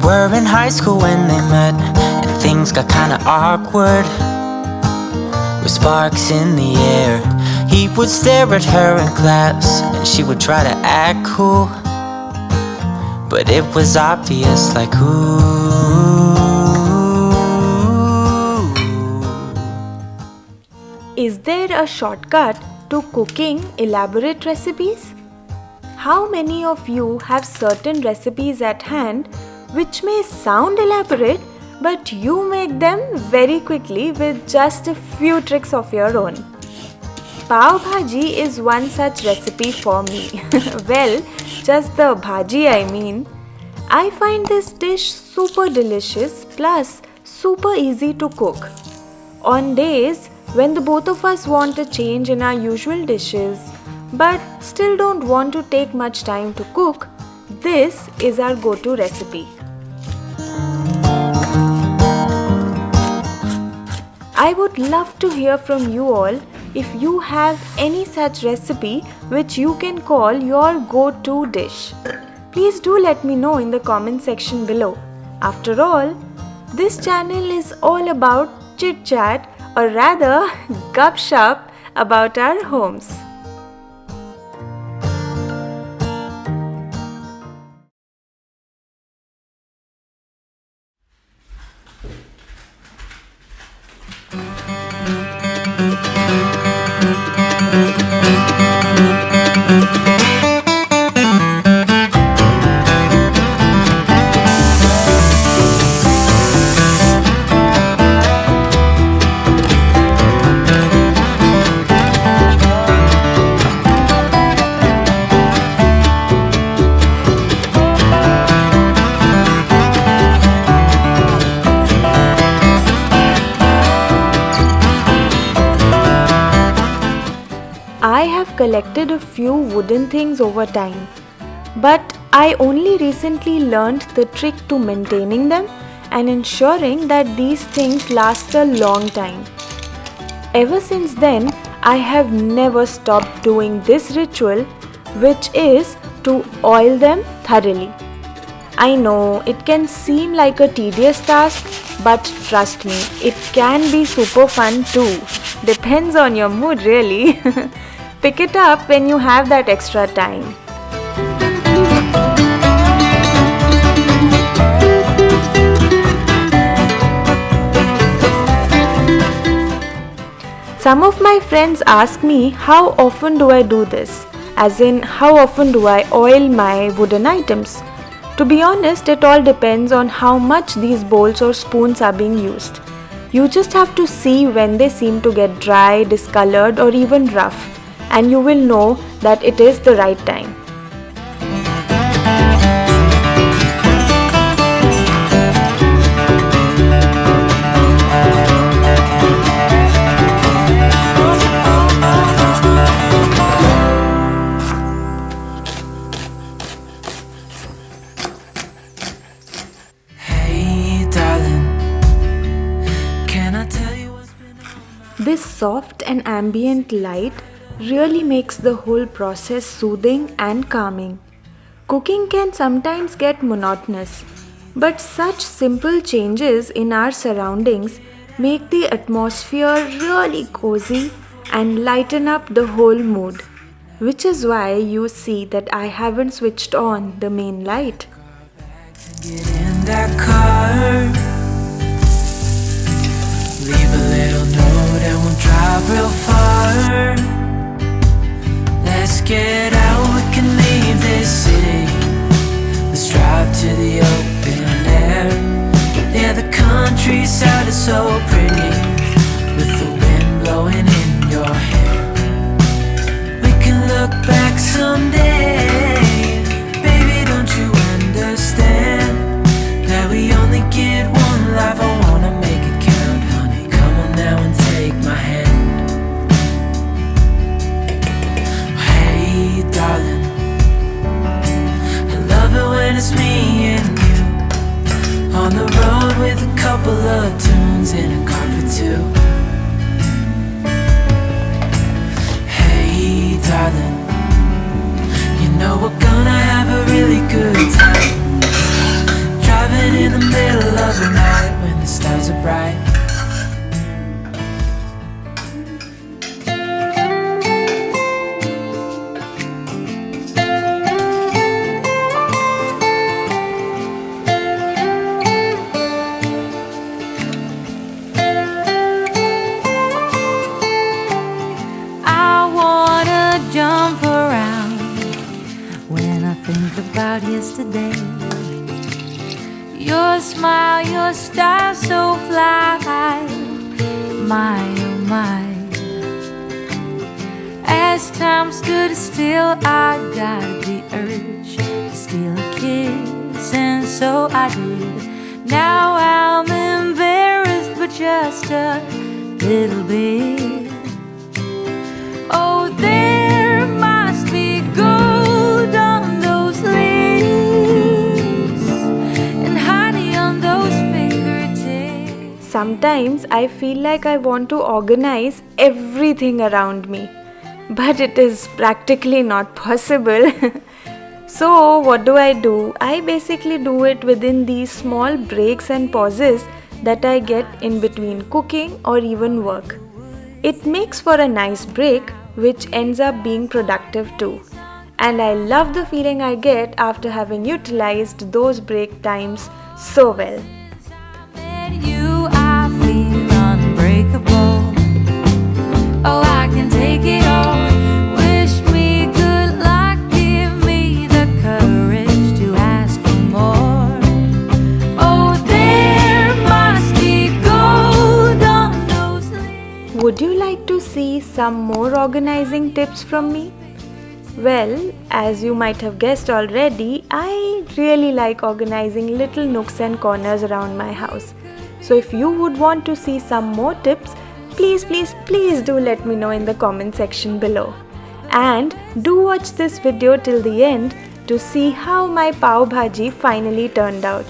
were in high school when they met, and things got kinda awkward. With sparks in the air, he would stare at her in class, and she would try to act cool, but it was obvious, like, ooh. Is there a shortcut to cooking elaborate recipes? How many of you have certain recipes at hand which may sound elaborate, but you make them very quickly with just a few tricks of your own? Pav Bhaji is one such recipe for me. Well, just the bhaji I mean. I find this dish super delicious plus super easy to cook. On days when the both of us want a change in our usual dishes but still don't want to take much time to cook, this is our go-to recipe. I would love to hear from you all if you have any such recipe which you can call your go-to dish. Please do let me know in the comment section below. After all, this channel is all about chit-chat, or rather Gupshup, about our homes. I have collected a few wooden things over time, but I only recently learned the trick to maintaining them and ensuring that these things last a long time. Ever since then, I have never stopped doing this ritual, which is to oil them thoroughly. I know it can seem like a tedious task, but trust me, it can be super fun too. Depends on your mood really. Pick it up when you have that extra time. Some of my friends ask me how often do I do this, as in how often do I oil my wooden items. To be honest, it all depends on how much these bowls or spoons are being used. You just have to see when they seem to get dry, discolored, or even rough, and you will know that it is the right time. Hey darling, can I tell you what's been on? This soft and ambient light really makes the whole process soothing and calming. Cooking can sometimes get monotonous, but such simple changes in our surroundings make the atmosphere really cozy and lighten up the whole mood, which is why you see that I haven't switched on the main light. Get in that car, leave a little note and we'll drive real far. Let's get out, we can leave this city. Let's drive to the open air. Yeah, the countryside is so pretty, with the wind blowing in your hair. We can look back someday. Baby, don't you understand that we only get one life? I wanna make it count, honey. Come on now and take my hand. Hey darling, I love it when it's me and you on the road with a couple of tunes in a car for two. Hey darling, you know we're gonna have a really good time driving Your smile, your style so fly. My, oh my. As time stood still, I got the urge to steal a kiss, and so I did. Now I'm embarrassed, but just a little bit. Oh, there must be gold on those lips and honey on those fingertips. Sometimes I feel like I want to organize everything around me, but it is practically not possible. So what do? I basically do it within these small breaks and pauses that I get in between cooking or even work. It makes for a nice break, which ends up being productive too. And I love the feeling I get after having utilized those break times so well. With you, I feel unbreakable. Oh, I can take it all. Wish me good luck. Give me the courage to ask for more. Oh, there must be gold on those lips. Would you like to see some more organizing tips from me? Well, as you might have guessed already, I really like organizing little nooks and corners around my house. So if you would want to see some more tips, please do let me know in the comment section below. And do watch this video till the end to see how my Pav Bhaji finally turned out.